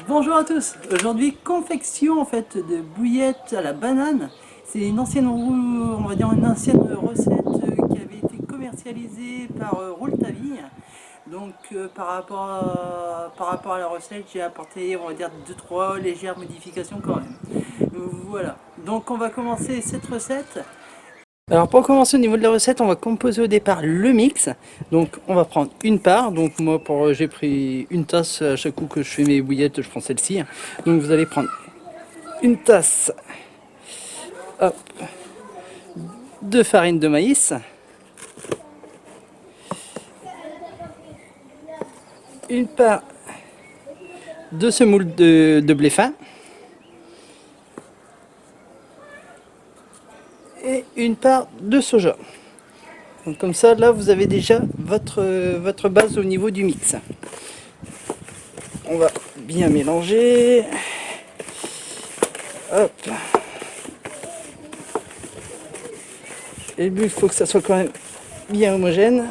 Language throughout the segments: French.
Bonjour à tous, aujourd'hui confection en fait de bouillettes à la banane. C'est une ancienne, on va dire une ancienne recette qui avait été commercialisée par Rouletabille. Donc par rapport à la recette, j'ai apporté on va dire 2-3 légères modifications quand même. Voilà, donc on va commencer cette recette. Alors pour commencer au niveau de la recette, on va composer au départ le mix. Donc on va prendre une part. Donc moi j'ai pris une tasse à chaque coup que je fais mes bouillettes, je prends celle-ci. Donc vous allez prendre une tasse, hop, de farine de maïs, une part de semoule de blé fin et une part de soja. Donc comme ça, là vous avez déjà votre base au niveau du mix. On va bien mélanger. Hop. Et le but, il faut que ça soit quand même bien homogène.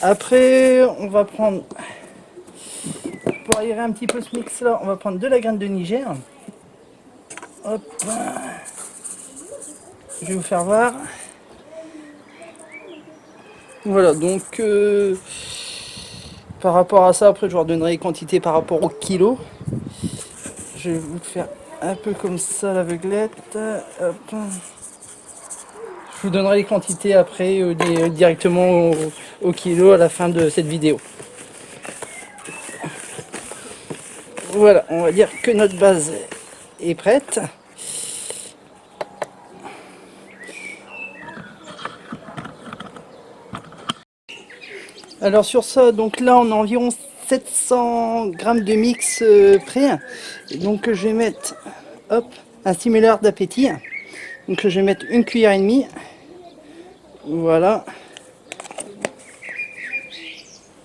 Après, on va prendre, pour aérer un petit peu ce mix là, on va prendre de la graine de Niger. Hop. Je vais vous faire voir. Voilà, donc par rapport à ça, après je vous redonnerai les quantités par rapport au kilo. Je vais vous faire un peu comme ça l'aveuglette. Hop. Je vous donnerai les quantités après directement au kilo à la fin de cette vidéo. Voilà, on va dire que notre base est prête. Alors sur ça, donc là on a environ 700 grammes de mix prêt. Donc je vais mettre hop, un stimulateur d'appétit. Donc je vais mettre une cuillère et demie. Voilà.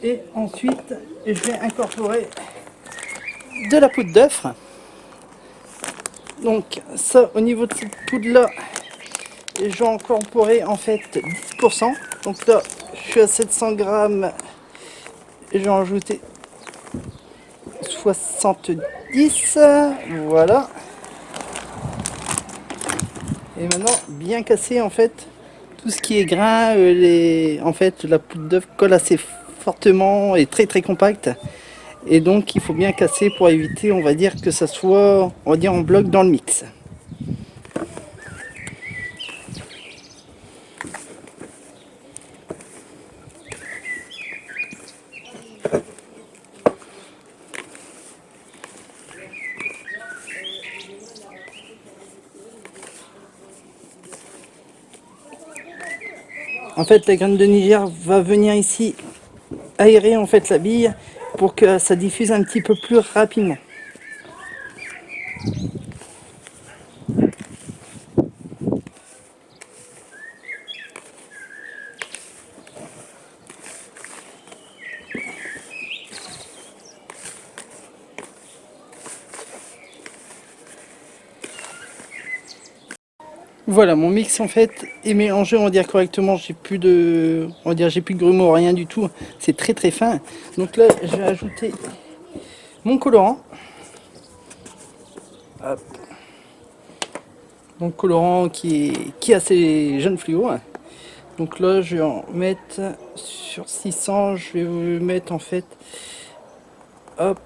Et ensuite je vais incorporer de la poudre d'œuf. Donc ça au niveau de cette poudre là, je vais incorporer en fait 10%. Donc là je suis à 700 grammes. Je vais en ajouter 70, voilà. Et maintenant bien casser en fait tout ce qui est grain, en fait la poudre d'œuf colle assez fortement et très compacte, et donc il faut bien casser pour éviter on va dire que ça soit on va dire en bloc dans le mix. En fait la graine de Niger va venir ici aérer en fait la bille pour que ça diffuse un petit peu plus rapidement. Voilà, mon mix en fait est mélangé, on va dire correctement. J'ai plus de, on va dire, j'ai plus de grumeaux, rien du tout. C'est très fin. Donc là, je vais ajouter mon colorant. Hop. Donc colorant qui est assez jaune fluo. Donc là, je vais en mettre sur 600. Je vais vous mettre en fait, hop,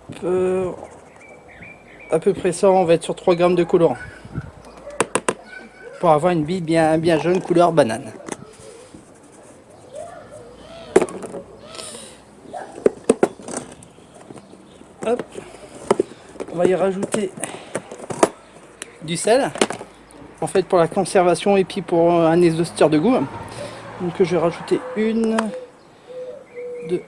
à peu près ça. On va être sur 3 grammes de colorant pour avoir une bille bien jaune couleur banane. Hop, on va y rajouter du sel, en fait pour la conservation et puis pour un exhausteur de goût. Donc je vais rajouter 1, 2,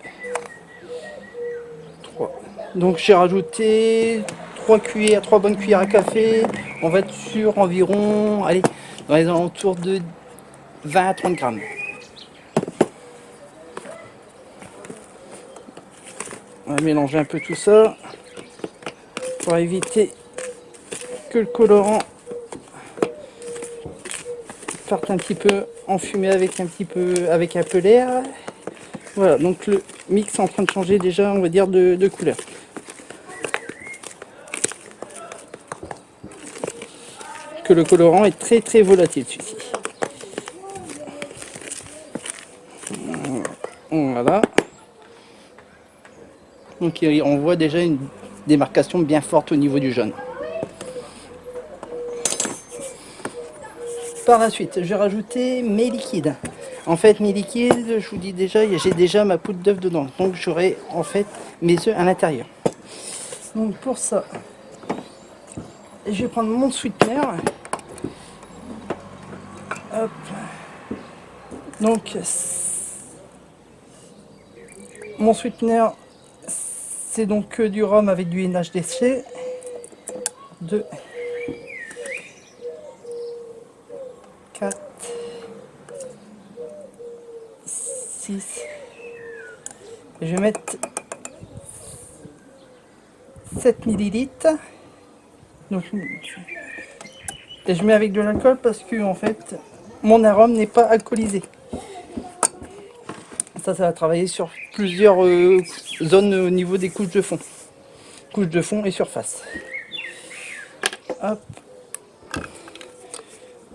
3. Donc j'ai rajouté 3 bonnes cuillères à café. On va être sur environ, allez, dans les alentours de 20 à 30 grammes. On va mélanger un peu tout ça pour éviter que le colorant partent un petit peu enfumés avec un peu l'air. Voilà, donc le mix est en train de changer déjà, on va dire, de couleur. Que le colorant est très très volatile celui-ci. Voilà. Donc on voit déjà une démarcation bien forte au niveau du jaune. Par la suite, je vais rajouter mes liquides. En fait, mes liquides, je vous dis déjà, j'ai déjà ma poudre d'œuf dedans. Donc j'aurai en fait mes œufs à l'intérieur. Donc pour ça, je vais prendre mon sweetener. Hop. Donc mon sweetener, c'est donc du rhum avec du NHDC. 2, 4, 6. Je vais mettre 7 millilitres. Donc, et je mets avec de l'alcool parce que en fait mon arôme n'est pas alcoolisé. Ça va travailler sur plusieurs zones au niveau des couches de fond. Couches de fond et surface. Hop.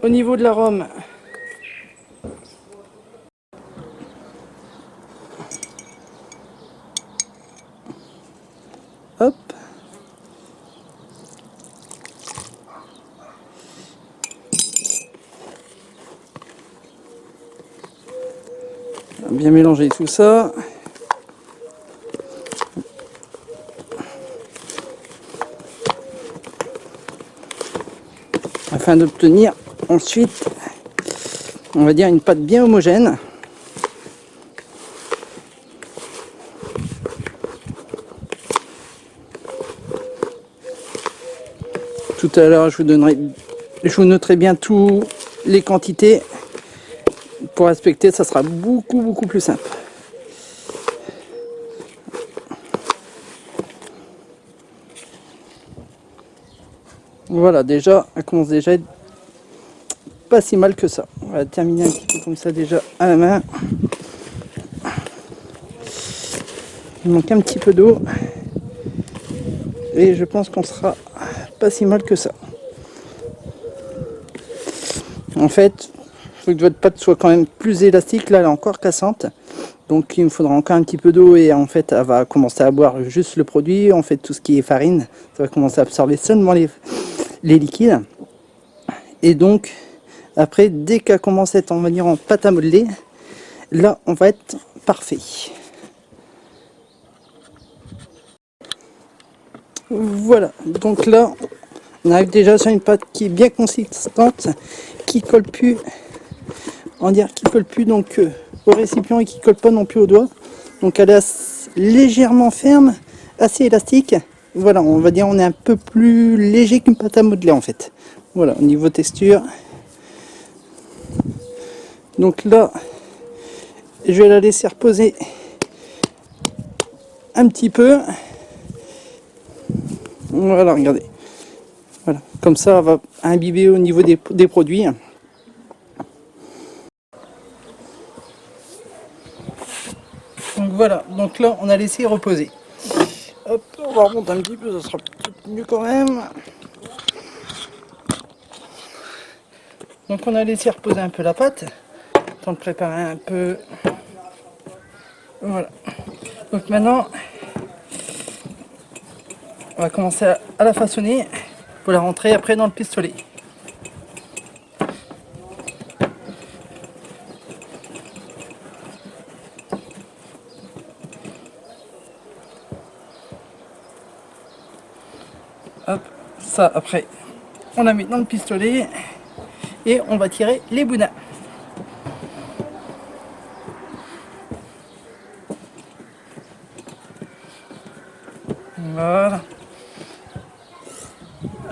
Au niveau de l'arôme, hop. Bien mélanger tout ça. Afin d'obtenir ensuite, on va dire, une pâte bien homogène. Tout à l'heure, je vous noterai bien toutes les quantités. Pour respecter, ça sera beaucoup plus simple. Voilà, déjà, elle commence déjà à être pas si mal que ça. On va terminer un petit peu comme ça déjà à la main. Il manque un petit peu d'eau. Et je pense qu'on sera pas si mal que ça. En fait, il faut que votre pâte soit quand même plus élastique. Là, elle est encore cassante. Donc il me faudra encore un petit peu d'eau et en fait elle va commencer à boire juste le produit. En fait tout ce qui est farine, ça va commencer à absorber seulement les liquides. Et donc après dès qu'elle commence à être, on va dire, en pâte à modeler, là on va être parfait. Voilà, donc là on arrive déjà sur une pâte qui est bien consistante, qui colle plus, on dirait qui colle plus donc au récipient et qui colle pas non plus au doigt. Donc elle est légèrement ferme, assez élastique. Voilà, on va dire on est un peu plus léger qu'une pâte à modeler en fait. Voilà, au niveau texture. Donc là, je vais la laisser reposer un petit peu. Voilà, regardez. Voilà, comme ça, elle va imbiber au niveau des produits. Donc voilà, donc là, on a laissé reposer. Hop, on va remonter un petit peu, ça sera peut-être mieux quand même. Donc on a laissé reposer un peu la pâte, temps de préparer un peu. Voilà. Donc maintenant, on va commencer à la façonner pour la rentrer après dans le pistolet. Hop, ça après, on la met dans le pistolet et on va tirer les boudins. Voilà.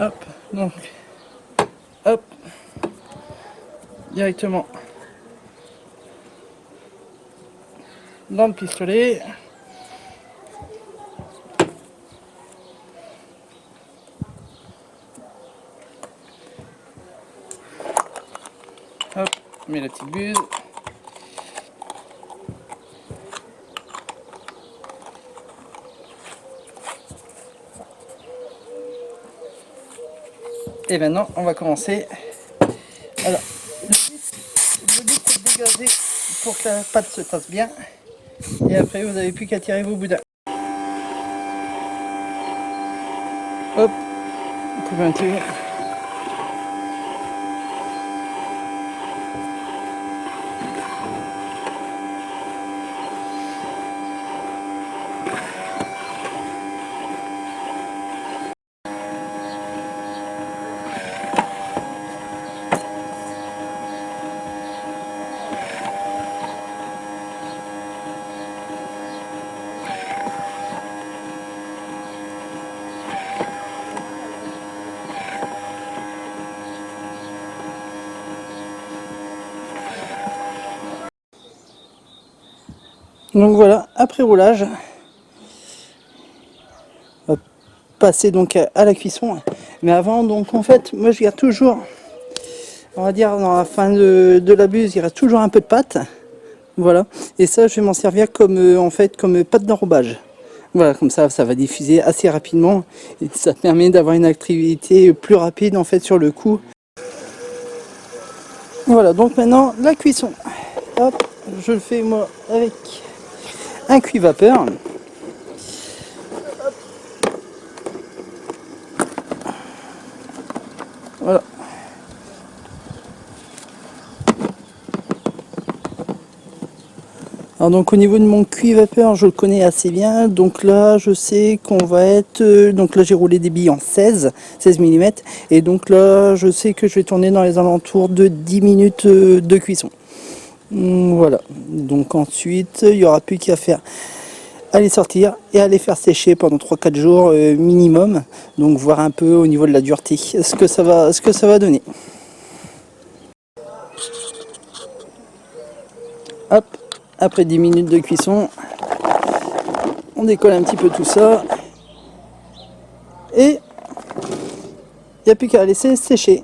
Hop, donc, hop, directement dans le pistolet. Hop, on met la petite buse. Et maintenant, on va commencer. Alors, le but c'est de dégazer pour que la pâte se tasse bien. Et après, vous n'avez plus qu'à tirer vos boudins. Hop, vous pouvez un tirer. Donc voilà, après roulage, on va passer donc à la cuisson. Mais avant, donc en fait, moi je garde toujours, on va dire dans la fin de la buse, il reste toujours un peu de pâte. Voilà, et ça je vais m'en servir comme en fait comme pâte d'enrobage. Voilà, comme ça va diffuser assez rapidement et ça permet d'avoir une activité plus rapide en fait sur le coup. Voilà, donc maintenant la cuisson. Hop, je le fais moi avec un cuit vapeur. Voilà. Alors donc au niveau de mon cuit vapeur, je le connais assez bien. Donc là, je sais qu'on va être... donc là, j'ai roulé des billes en 16 mm. Et donc là, je sais que je vais tourner dans les alentours de 10 minutes de cuisson. Voilà. Donc ensuite, il n'y aura plus qu'à faire à les sortir et à les faire sécher pendant 3-4 jours minimum. Donc voir un peu au niveau de la dureté ce que ça va donner. Hop, après 10 minutes de cuisson, on décolle un petit peu tout ça. Et il n'y a plus qu'à laisser sécher.